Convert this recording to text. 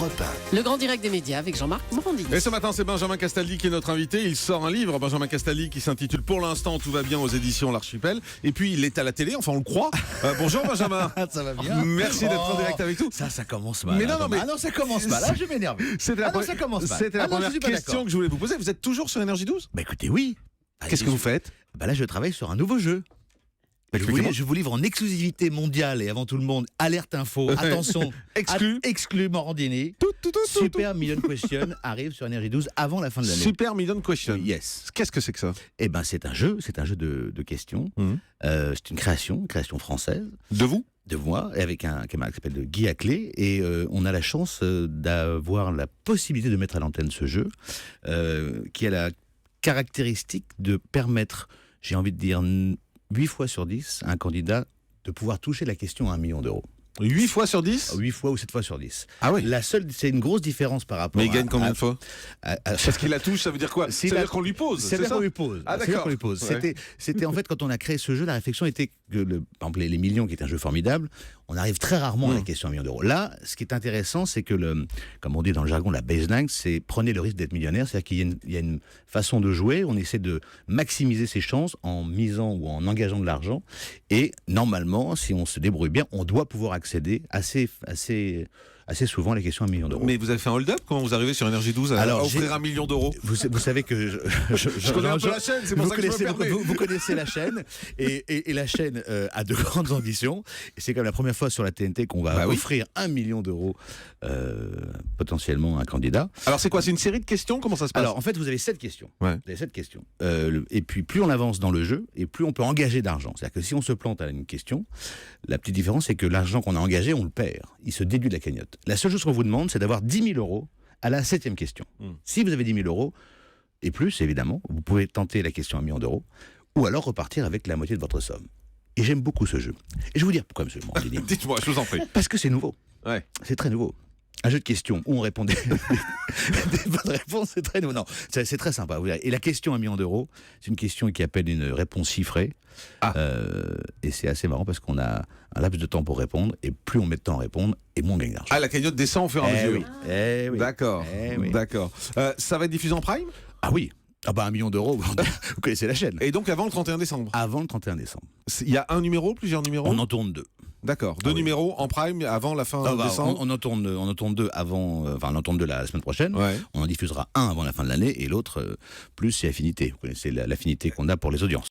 Europe 1. Le grand direct des médias avec Jean-Marc Morandini. Et ce matin, c'est Benjamin Castaldi qui est notre invité. Il sort un livre, Benjamin Castaldi, qui s'intitule Pour l'instant, tout va bien aux éditions L'Archipel. Et puis, il est à la télé, enfin, on le croit. Bonjour Benjamin. Ça va bien. Merci d'être en direct avec nous. Ça commence mal. Mais non, Ah non, ça commence mal. Là, je m'énerve. C'était la, ça commence mal. C'était la première question que je voulais vous poser. Vous êtes toujours sur Énergie 12 ? Bah écoutez, oui. Qu'est-ce que vous faites ? Bah là, je travaille sur un nouveau jeu. Je vous livre en exclusivité mondiale et avant tout le monde, alerte info, attention, exclu Morandini. Super Million Question arrive sur Énergie 12 avant la fin de l'année. Super Million Question. Yes. Qu'est-ce que c'est que ça ? Eh ben c'est un jeu de questions. C'est une création française. De vous ? De moi, et avec un camarade qui s'appelle Guy Aclé, et on a la chance d'avoir la possibilité de mettre à l'antenne ce jeu, qui a la caractéristique de permettre, j'ai envie de dire, 8 fois sur 10 à un candidat de pouvoir toucher la question à 1 million d'euros. 8 fois sur 10 ? 8 fois ou 7 fois sur 10. Ah oui. C'est une grosse différence par rapport Mais il gagne combien de fois ? Parce qu'il la touche, ça veut dire quoi ? Ça veut dire qu'on lui pose, c'est ça qu'on lui pose. Ah d'accord. Ouais. C'était en fait, quand on a créé ce jeu, la réflexion était que, par exemple, les millions, qui est un jeu formidable, on arrive très rarement à la question à 1 million d'euros. Là, ce qui est intéressant, c'est que, comme on dit dans le jargon, la baseline, c'est prenez le risque d'être millionnaire. C'est-à-dire qu'il y a une façon de jouer, on essaie de maximiser ses chances en misant ou en engageant de l'argent. Et normalement, si on se débrouille bien, on doit pouvoir accéder assez souvent à la question à 1 million d'euros. Mais vous avez fait un hold-up ? Comment vous arrivez sur Énergie 12 à offrir 1 million d'euros ? Vous savez que je connais un peu la chaîne, c'est pour ça que je me permets. Vous connaissez la chaîne, et la chaîne a de grandes ambitions. Et c'est comme la première fois sur la TNT qu'on va offrir 1 million d'euros potentiellement à un candidat. Alors c'est quoi ? C'est une série de questions ? Comment ça se passe ? Alors en fait, vous avez 7 questions. Ouais. Vous avez 7 questions. Et puis plus on avance dans le jeu, et plus on peut engager d'argent. C'est-à-dire que si on se plante à une question, la petite différence, c'est que l'argent qu'on a engagé, on le perd. Il se déduit de la cagnotte. La seule chose qu'on vous demande, c'est d'avoir 10 000 euros à la 7e question. Si vous avez 10 000 euros, et plus, évidemment, vous pouvez tenter la question à 1 million d'euros, ou alors repartir avec la moitié de votre somme. Et j'aime beaucoup ce jeu. Et je vais vous dire pourquoi, monsieur Morandini. Dites-moi, je vous en prie. Parce que c'est nouveau. Ouais. C'est très nouveau. Un jeu de questions où on répond des bonnes réponses, c'est très nouveau. Non, c'est très sympa. Et la question à 1 million d'euros, c'est une question qui appelle une réponse chiffrée. Et c'est assez marrant parce qu'on a un laps de temps pour répondre, et plus on met de temps à répondre, et moins on gagne d'argent. Ah, la cagnotte descend au fur et à mesure. Oui. D'accord. D'accord. Ça va être diffusé en prime ? Ah oui. Ah bah 1 million d'euros, vous connaissez la chaîne. Et donc avant le 31 décembre ? Avant le 31 décembre. Il y a un numéro, plusieurs numéros ? On en tourne 2. D'accord. 2 numéros en prime avant la fin décembre ? On en tourne 2 avant, on en tourne 2 la semaine prochaine. Ouais. On en diffusera un avant la fin de l'année, et l'autre, plus c'est affinité. Vous connaissez l'affinité qu'on a pour les audiences.